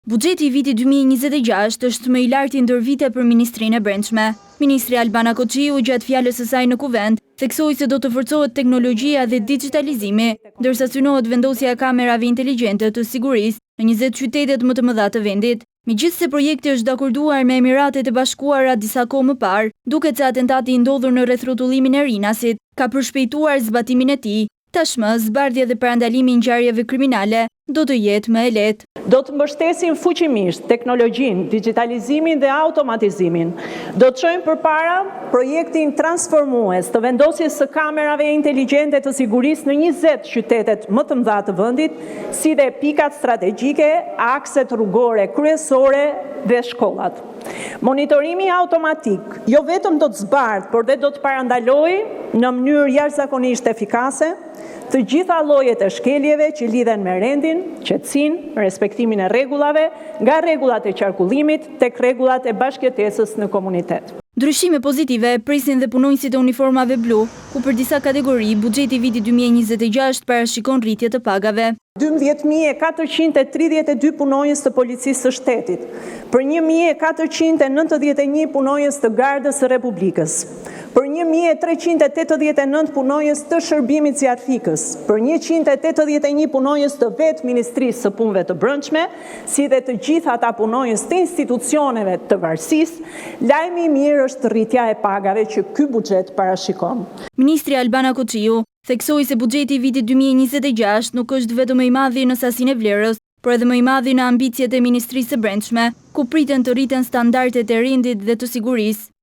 Buxheti i vitit 2026 është më i lartë ndër vite për Ministrinë e Brendshme. Ministri Albana Koçiu gjatë fjalës së saj në Kuvend theksoi se do të forcohet teknologjia dhe digitalizimi, ndërsa synohet vendosja e kamerave inteligjente të sigurisë në 20 qytetet më të mëdha të vendit. Megjithse projekti është dakorduar me Emiratet e Bashkuara disa kohë më parë, duket se atentati i ndodhur në rrethrotullimin e Rinasit ka përshpejtuar zbatimin e tij. Tashmë, zbardhja dhe parandalimi i ngjarjeve kriminale do të jetë më e lehtë. Do të mbështesim fuqimisht teknologjinë, digitalizimin dhe automatizimin. Do të çojmë përpara projektin transformues të vendosjes së kamerave inteligjente të sigurisë në 20 qytetet më të mëdha të vendit, si dhe pikat strategjike, akset rrugore kryesore dhe shkollat. Monitorimi automatik jo vetëm do të zbardh, por dhe do të parandalojë në mënyrë jashtëzakonisht efikase të gjitha llojet e shkeljeve që lidhen me rendin, qetësinë, respektimin e rregullave, nga rregullat e qarkullimit tek rregullat e bashkëjetesës në komunitet. Ndryshime pozitive prisin dhe punonjësit e uniformave blu, ku për disa kategori buxheti i vitit 2026 parashikon rritje të pagave. 12.432 punonjës të policisë së shtetit, për 1.491 punonjës të Gardës së Republikës, për 1.389 punonjës të shërbimit zjarfikës, për 181 punonjës të vetë Ministrisë së Punëve të Brendshme, si dhe të gjitha ata punonjës të institucioneve të varësisë, lajmi i mirë është rritja e pagave që ky buxhet parashikon. Ministri Albana Koçiu theksoi se buxheti i vitit 2026 nuk është vetëm më i madhi në sasinë e vlerës, por edhe më i madhi në ambicjet e Ministrisë së Brendshme, ku priten të rriten standardet e rendit dhe të sigurisë.